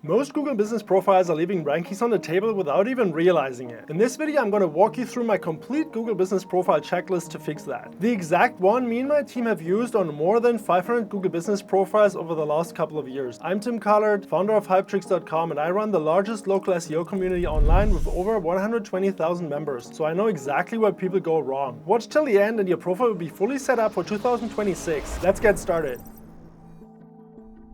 Most Google business profiles are leaving rankings on the table without even realizing it. In this video, I'm going to walk you through my complete Google business profile checklist to fix that. The exact one me and my team have used on more than 500 Google business profiles over the last couple of years. I'm Tim Collard, founder of hypetricks.com, and I run the largest local SEO community online with over 120,000 members. So I know exactly where people go wrong. Watch till the end and your profile will be fully set up for 2026. Let's get started.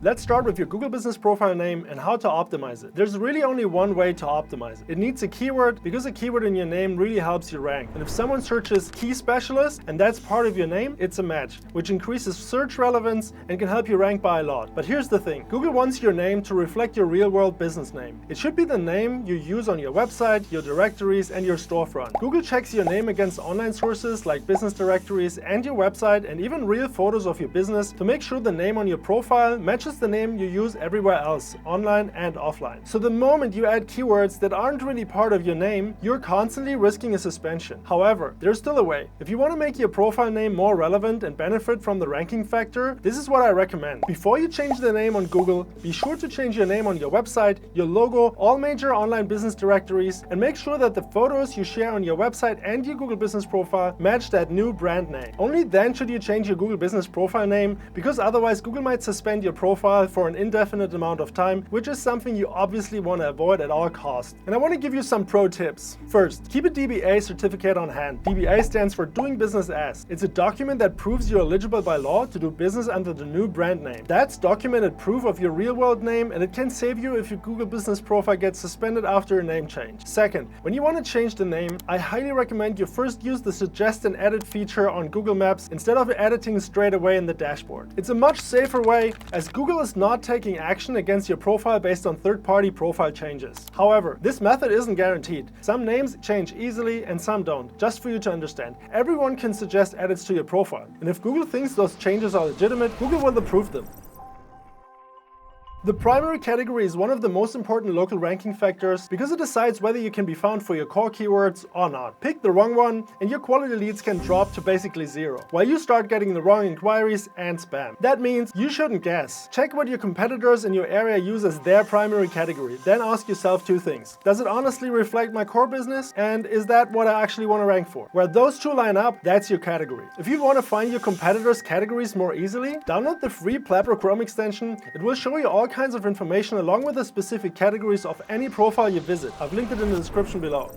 Let's start with your Google business profile name and how to optimize it. There's really only one way to optimize it. It needs a keyword because a keyword in your name really helps you rank. And if someone searches key specialist and that's part of your name, it's a match, which increases search relevance and can help you rank by a lot. But here's the thing. Google wants your name to reflect your real-world business name. It should be the name you use on your website, your directories, and your storefront. Google checks your name against online sources like business directories and your website and even real photos of your business to make sure the name on your profile matches the name you use everywhere else, online and offline. So the moment you add keywords that aren't really part of your name, you're constantly risking a suspension. However, there's still a way. If you want to make your profile name more relevant and benefit from the ranking factor, this is what I recommend. Before you change the name on Google, be sure to change your name on your website, your logo, all major online business directories, and make sure that the photos you share on your website and your Google business profile match that new brand name. Only then should you change your Google business profile name, because otherwise Google might suspend your profile for an indefinite amount of time, which is something you obviously want to avoid at all costs. And I want to give you some pro tips. First, keep a DBA certificate on hand. DBA stands for Doing Business As. It's a document that proves you're eligible by law to do business under the new brand name. That's documented proof of your real-world name, and it can save you if your Google business profile gets suspended after a name change. Second, when you want to change the name, I highly recommend you first use the Suggest and Edit feature on Google Maps instead of editing straight away in the dashboard. It's a much safer way, as Google is not taking action against your profile based on third-party profile changes. However, this method isn't guaranteed. Some names change easily and some don't. Just for you to understand, everyone can suggest edits to your profile. And if Google thinks those changes are legitimate, Google will approve them. The primary category is one of the most important local ranking factors because it decides whether you can be found for your core keywords or not. Pick the wrong one and your quality leads can drop to basically zero, while you start getting the wrong inquiries and spam. That means you shouldn't guess. Check what your competitors in your area use as their primary category. Then ask yourself two things. Does it honestly reflect my core business? And is that what I actually want to rank for? Where those two line up, that's your category. If you want to find your competitors' categories more easily, download the free Plapper Chrome extension. It will show you all kinds of information along with the specific categories of any profile you visit. I've linked it in the description below.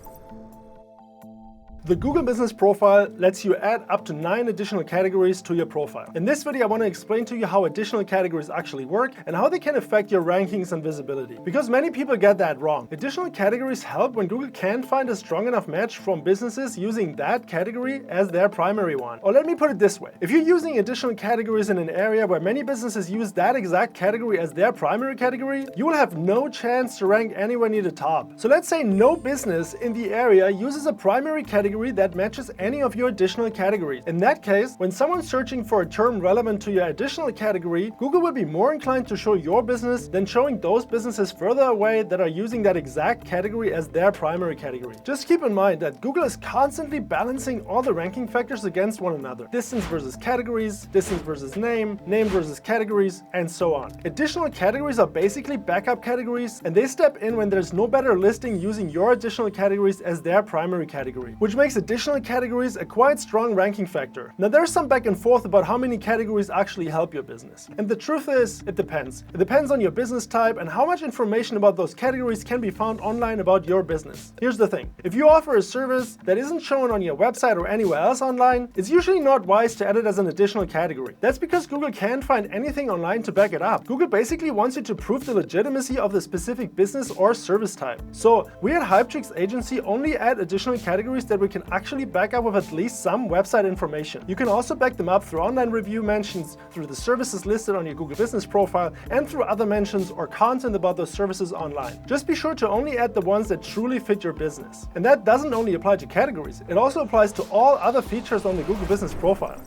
The Google business profile lets you add up to 9 additional categories to your profile. In this video, I want to explain to you how additional categories actually work and how they can affect your rankings and visibility. Because many people get that wrong. Additional categories help when Google can't find a strong enough match from businesses using that category as their primary one. Or let me put it this way. If you're using additional categories in an area where many businesses use that exact category as their primary category, you will have no chance to rank anywhere near the top. So let's say no business in the area uses a primary category that matches any of your additional categories. In that case, when someone's searching for a term relevant to your additional category, Google will be more inclined to show your business than showing those businesses further away that are using that exact category as their primary category. Just keep in mind that Google is constantly balancing all the ranking factors against one another. Distance versus categories, distance versus name, name versus categories, and so on. Additional categories are basically backup categories, and they step in when there's no better listing using your additional categories as their primary category, which makes additional categories a quite strong ranking factor. Now there's some back and forth about how many categories actually help your business. And the truth is, it depends. It depends on your business type and how much information about those categories can be found online about your business. Here's the thing. If you offer a service that isn't shown on your website or anywhere else online, it's usually not wise to add it as an additional category. That's because Google can't find anything online to back it up. Google basically wants you to prove the legitimacy of the specific business or service type. So we at Hypetricks Agency only add additional categories that we can actually back up with at least some website information. You can also back them up through online review mentions, through the services listed on your Google business profile, and through other mentions or content about those services online. Just be sure to only add the ones that truly fit your business. And that doesn't only apply to categories, it also applies to all other features on the Google business profile.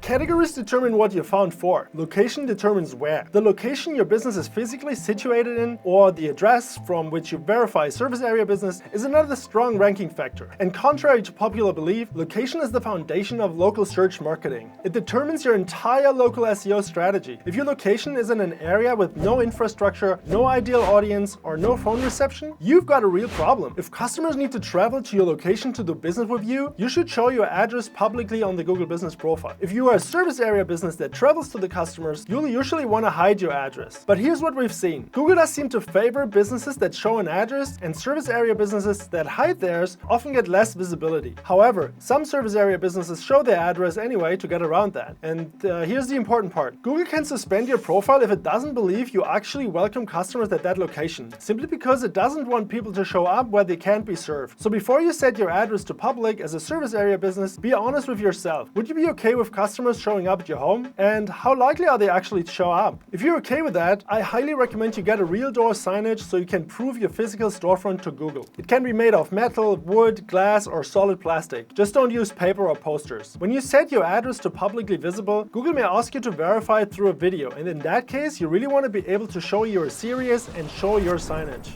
Categories determine what you're found for. Location determines where. The location your business is physically situated in, or the address from which you verify service area business, is another strong ranking factor. And contrary to popular belief, location is the foundation of local search marketing. It determines your entire local SEO strategy. If your location is in an area with no infrastructure, no ideal audience, or no phone reception, you've got a real problem. If customers need to travel to your location to do business with you, you should show your address publicly on the Google Business profile. If you are a service area business that travels to the customers, you'll usually want to hide your address. But here's what we've seen. Google does seem to favor businesses that show an address, and service area businesses that hide theirs often get less visibility. However, some service area businesses show their address anyway to get around that. And here's the important part. Google can suspend your profile if it doesn't believe you actually welcome customers at that location, simply because it doesn't want people to show up where they can't be served. So before you set your address to public as a service area business, be honest with yourself. Would you be okay with customers showing up at your home? And how likely are they actually to show up? If you're okay with that, I highly recommend you get a real door signage so you can prove your physical storefront to Google. It can be made of metal, wood, glass, or solid plastic. Just don't use paper or posters. When you set your address to publicly visible, Google may ask you to verify it through a video, and in that case, you really want to be able to show you're serious and show your signage.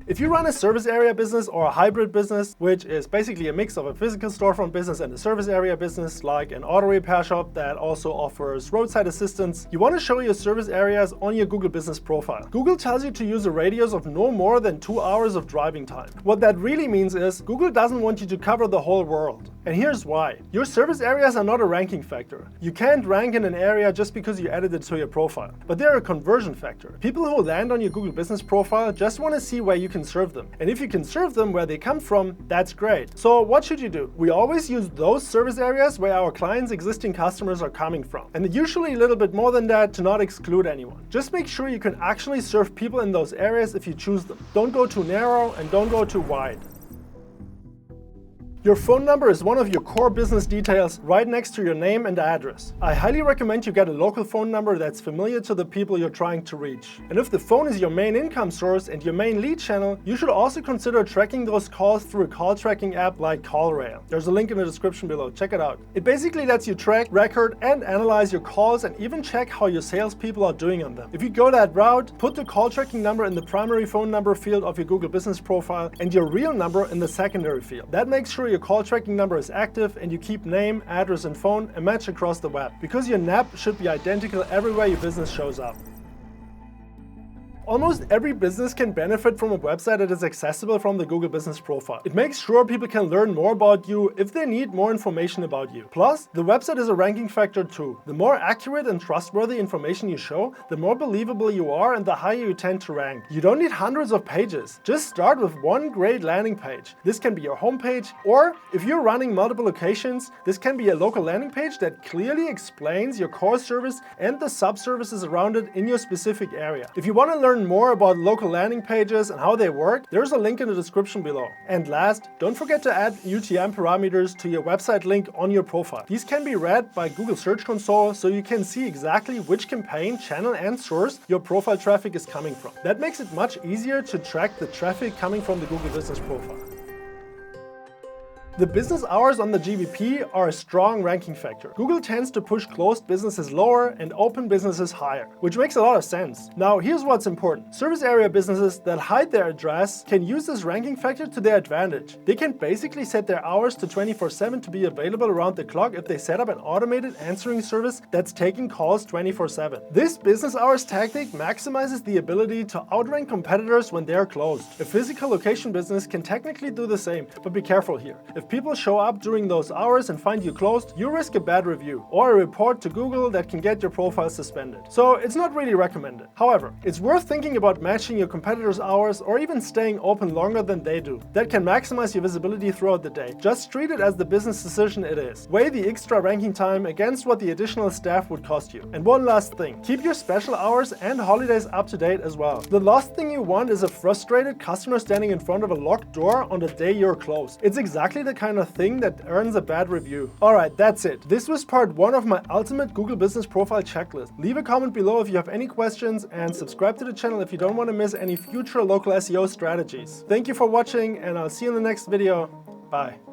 If you run a service area business or a hybrid business, which is basically a mix of a physical storefront business and a service area business, like an auto repair shop that also offers roadside assistance, you want to show your service areas on your Google Business profile. Google tells you to use a radius of no more than 2 hours of driving time. What that really means is Google doesn't want you to cover the whole world. And here's why. Your service areas are not a ranking factor. You can't rank in an area just because you added it to your profile. But they're a conversion factor. People who land on your Google Business profile just want to see where you can serve them. And if you can serve them where they come from, that's great. So what should you do? We always use those service areas where our clients' existing customers are coming from. And usually a little bit more than that to not exclude anyone. Just make sure you can actually serve people in those areas if you choose them. Don't go too narrow and don't go too wide. Your phone number is one of your core business details right next to your name and address. I highly recommend you get a local phone number that's familiar to the people you're trying to reach. And if the phone is your main income source and your main lead channel, you should also consider tracking those calls through a call tracking app like CallRail. There's a link in the description below, check it out. It basically lets you track, record, and analyze your calls and even check how your salespeople are doing on them. If you go that route, put the call tracking number in the primary phone number field of your Google Business profile and your real number in the secondary field. That makes sure your call tracking number is active and you keep name, address, and phone a match across the web, because your NAP should be identical everywhere your business shows up. Almost every business can benefit from a website that is accessible from the Google Business profile. It makes sure people can learn more about you if they need more information about you. Plus, the website is a ranking factor too. The more accurate and trustworthy information you show, the more believable you are and the higher you tend to rank. You don't need hundreds of pages. Just start with one great landing page. This can be your homepage, or if you're running multiple locations, this can be a local landing page that clearly explains your core service and the sub-services around it in your specific area. If you want to learn more about local landing pages and how they work, there's a link in the description below. And last, don't forget to add UTM parameters to your website link on your profile. These can be read by Google Search Console so you can see exactly which campaign, channel, and source your profile traffic is coming from. That makes it much easier to track the traffic coming from the Google Business profile. The business hours on the GBP are a strong ranking factor. Google tends to push closed businesses lower and open businesses higher, which makes a lot of sense. Now, here's what's important. Service area businesses that hide their address can use this ranking factor to their advantage. They can basically set their hours to 24/7 to be available around the clock if they set up an automated answering service that's taking calls 24/7. This business hours tactic maximizes the ability to outrank competitors when they're closed. A physical location business can technically do the same, but be careful here. If people show up during those hours and find you closed, you risk a bad review or a report to Google that can get your profile suspended. So it's not really recommended. However, it's worth thinking about matching your competitors' hours or even staying open longer than they do. That can maximize your visibility throughout the day. Just treat it as the business decision it is. Weigh the extra ranking time against what the additional staff would cost you. And one last thing, keep your special hours and holidays up to date as well. The last thing you want is a frustrated customer standing in front of a locked door on the day you're closed. It's exactly the kind of thing that earns a bad review. Alright, that's it. This was part 1 of my ultimate Google Business Profile checklist. Leave a comment below if you have any questions and subscribe to the channel if you don't want to miss any future local SEO strategies. Thank you for watching and I'll see you in the next video. Bye.